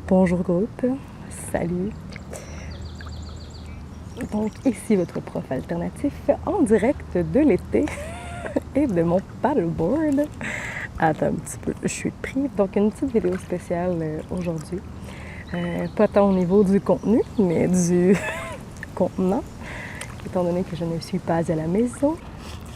Bonjour groupe, salut. Donc ici votre prof alternatif en direct de l'été et de mon paddleboard. Attends un petit peu, je suis prise. Donc une petite vidéo spéciale aujourd'hui. Pas tant au niveau du contenu, mais du contenant, étant donné que je ne suis pas à la maison.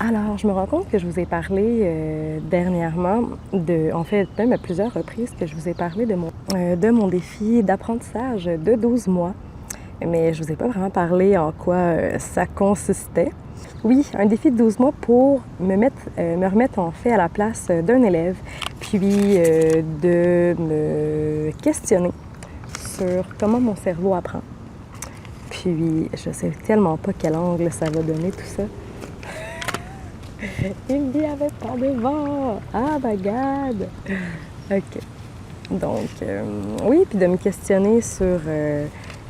Alors, je me rends compte que je vous ai parlé dernièrement, en fait, même à plusieurs reprises, que je vous ai parlé de mon défi d'apprentissage de 12 mois. Mais je ne vous ai pas vraiment parlé en quoi ça consistait. Oui, un défi de 12 mois pour me remettre en fait à la place d'un élève, puis de me questionner sur comment mon cerveau apprend. Puis, je sais tellement pas quel angle ça va donner tout ça. Il n'y avait pas de vent! Ah, my God! OK. Donc, oui, puis de me questionner sur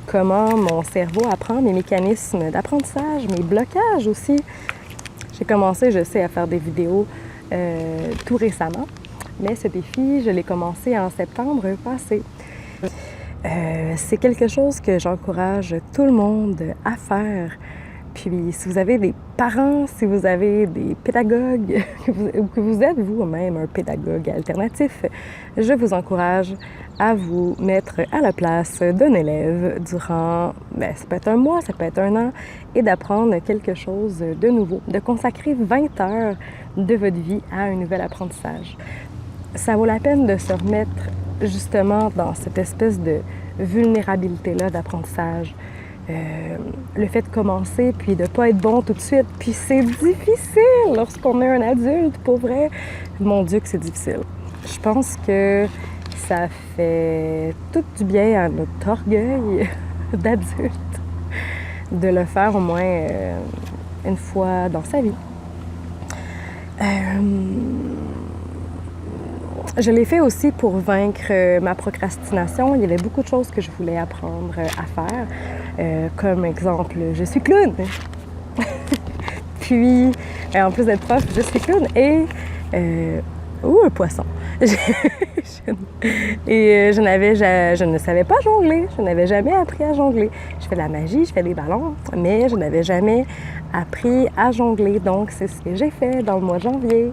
comment mon cerveau apprend, mes mécanismes d'apprentissage, mes blocages aussi. J'ai commencé, je sais, à faire des vidéos tout récemment, mais ce défi, je l'ai commencé en septembre passé. C'est quelque chose que j'encourage tout le monde à faire. Puis si vous avez des parents, si vous avez des pédagogues, ou que vous êtes vous-même un pédagogue alternatif, je vous encourage à vous mettre à la place d'un élève durant, ça peut être un mois, ça peut être un an, et d'apprendre quelque chose de nouveau, de consacrer 20 heures de votre vie à un nouvel apprentissage. Ça vaut la peine de se remettre justement dans cette espèce de vulnérabilité-là d'apprentissage. Le fait de commencer, puis de ne pas être bon tout de suite. Puis c'est difficile lorsqu'on est un adulte, pour vrai. Mon Dieu que c'est difficile. Je pense que ça fait tout du bien à notre orgueil d'adulte de le faire au moins une fois dans sa vie. Je l'ai fait aussi pour vaincre ma procrastination. Il y avait beaucoup de choses que je voulais apprendre à faire. Comme exemple, je suis clown. Puis, en plus d'être prof, je suis clown et... un poisson. Et je ne savais pas jongler. Je n'avais jamais appris à jongler. Je fais de la magie, je fais des ballons, mais je n'avais jamais appris à jongler. Donc, c'est ce que j'ai fait dans le mois de janvier.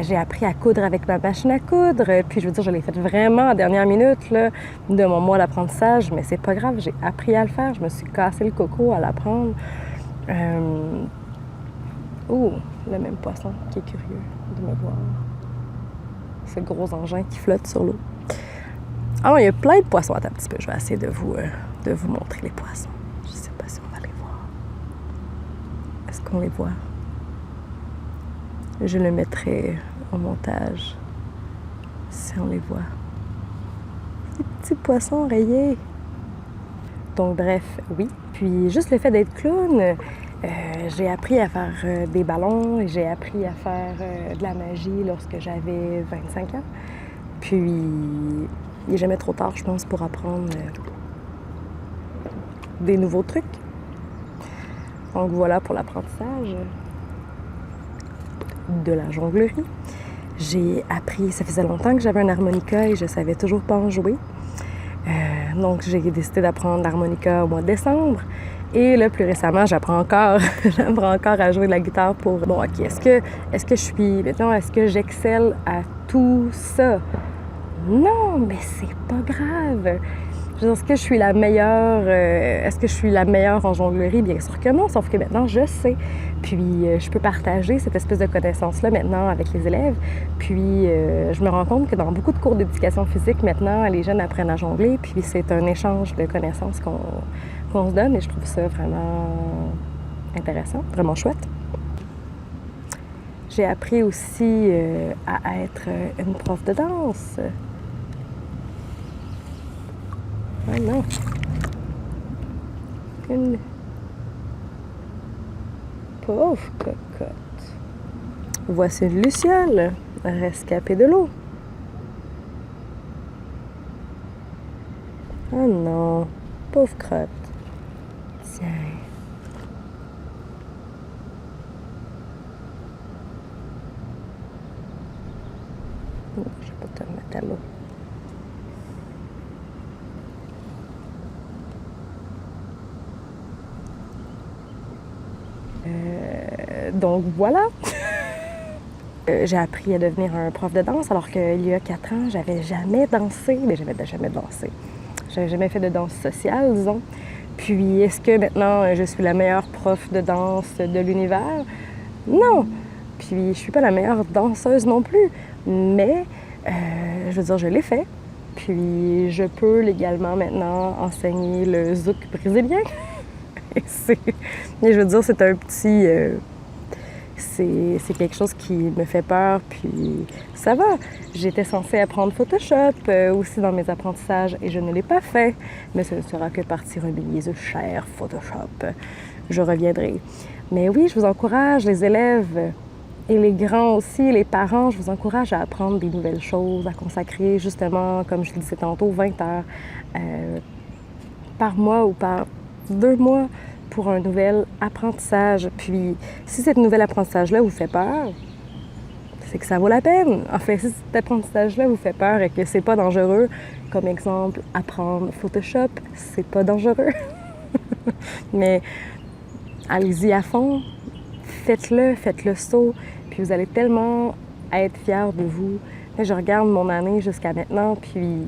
J'ai appris à coudre avec ma machine à coudre. Puis, je veux dire, je l'ai fait vraiment en dernière minute là, de mon mois d'apprentissage. Mais c'est pas grave, j'ai appris à le faire. Je me suis cassé le coco à l'apprendre. Le même poisson qui est curieux de me voir. Ce gros engin qui flotte sur l'eau. Alors, il y a plein de poissons. Attends un petit peu, je vais essayer de vous montrer les poissons. Je ne sais pas si on va les voir. Est-ce qu'on les voit? Je le mettrai au montage si on les voit. Des petits poissons rayés. Donc, bref, oui. Puis, juste le fait d'être clown, j'ai appris à faire des ballons, j'ai appris à faire de la magie lorsque j'avais 25 ans. Puis, il n'est jamais trop tard, je pense, pour apprendre des nouveaux trucs. Donc, voilà pour l'apprentissage de la jonglerie. J'ai appris, ça faisait longtemps que j'avais un harmonica et je ne savais toujours pas en jouer. Donc, j'ai décidé d'apprendre l'harmonica au mois de décembre. Et là, plus récemment, j'apprends encore à jouer de la guitare pour... Bon, OK, est-ce que j'excelle à tout ça? Non, mais c'est pas grave. Est-ce que je suis la meilleure en jonglerie? Bien sûr que non, sauf que maintenant, je sais. Puis, je peux partager cette espèce de connaissance-là maintenant avec les élèves. Puis, je me rends compte que dans beaucoup de cours d'éducation physique, maintenant, les jeunes apprennent à jongler. Puis, c'est un échange de connaissances qu'on se donne et je trouve ça vraiment intéressant, vraiment chouette. J'ai appris aussi à être une prof de danse. Ah non. Une pauvre cocotte. Voici une luciole rescapée de l'eau. Oh non, pauvre crotte. Tiens. Je vais pas te remettre à l'eau. Donc voilà. J'ai appris à devenir un prof de danse alors qu'il y a 4 ans, j'avais jamais dansé. Mais j'avais jamais dansé. J'avais jamais fait de danse sociale, disons. Puis, est-ce que maintenant, je suis la meilleure prof de danse de l'univers? Non! Puis, je suis pas la meilleure danseuse non plus. Mais, je veux dire, je l'ai fait. Puis, je peux légalement maintenant enseigner le zouk brésilien. Et je veux dire, c'est un petit... c'est quelque chose qui me fait peur, puis ça va. J'étais censée apprendre Photoshop aussi dans mes apprentissages et je ne l'ai pas fait. Mais ce ne sera que partie remise, cher Photoshop. Je reviendrai. Mais oui, je vous encourage, les élèves et les grands aussi, les parents, je vous encourage à apprendre des nouvelles choses, à consacrer justement, comme je le disais tantôt, 20 heures par mois ou par 2 mois pour un nouvel apprentissage. Puis, si cet nouvel apprentissage-là vous fait peur, c'est que ça vaut la peine. En fait, si cet apprentissage-là vous fait peur et que c'est pas dangereux, comme exemple, apprendre Photoshop, c'est pas dangereux. Mais allez-y à fond, faites le saut, puis vous allez tellement être fiers de vous. Là, je regarde mon année jusqu'à maintenant, puis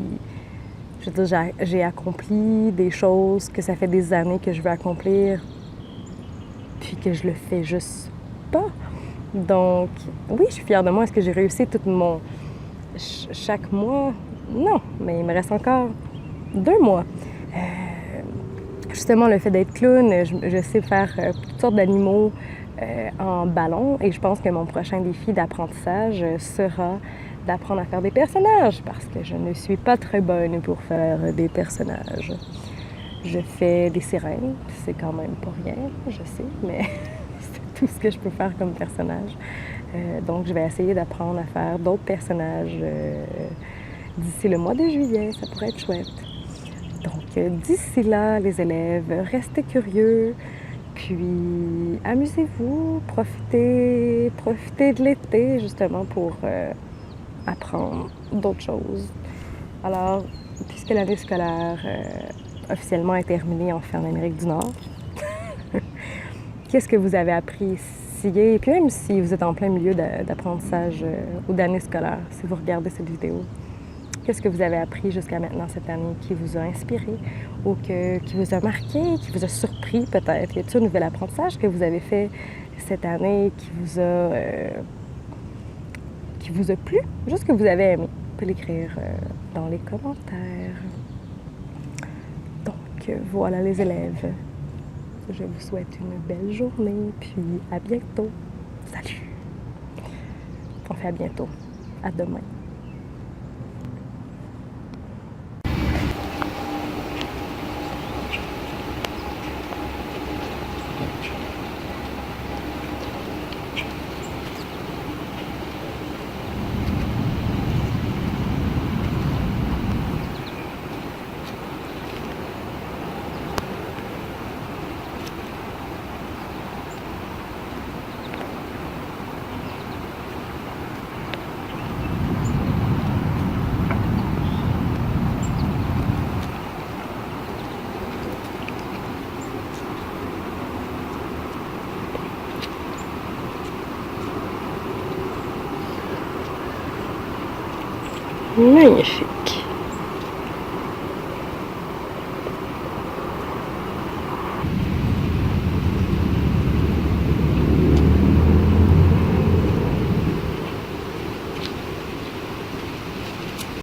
je veux dire, j'ai accompli des choses que ça fait des années que je veux accomplir, puis que je le fais juste pas. Donc, oui, je suis fière de moi. Est-ce que j'ai réussi chaque mois? Non, mais il me reste encore 2 mois. Justement, le fait d'être clown, je sais faire toutes sortes d'animaux en ballon et je pense que mon prochain défi d'apprentissage sera d'apprendre à faire des personnages parce que je ne suis pas très bonne pour faire des personnages. Je fais des sirènes, c'est quand même pas rien, je sais, mais c'est tout ce que je peux faire comme personnage. Donc, je vais essayer d'apprendre à faire d'autres personnages d'ici le mois de juillet, ça pourrait être chouette. Donc, d'ici là, les élèves, restez curieux, puis amusez-vous, profitez de l'été justement pour apprendre d'autres choses. Alors, puisque l'année scolaire officiellement est terminée en fait en Amérique du Nord, qu'est-ce que vous avez appris ici? Et puis même si vous êtes en plein milieu d'apprentissage ou d'année scolaire, si vous regardez cette vidéo, qu'est-ce que vous avez appris jusqu'à maintenant cette année qui vous a inspiré ou qui vous a marqué, qui vous a surpris peut-être? Y a-t-il un nouvel apprentissage que vous avez fait cette année qui vous a plu? Juste que vous avez aimé. Vous pouvez l'écrire dans les commentaires. Donc, voilà les élèves. Je vous souhaite une belle journée, puis à bientôt. Salut! On fait à bientôt. À demain. Magnifique.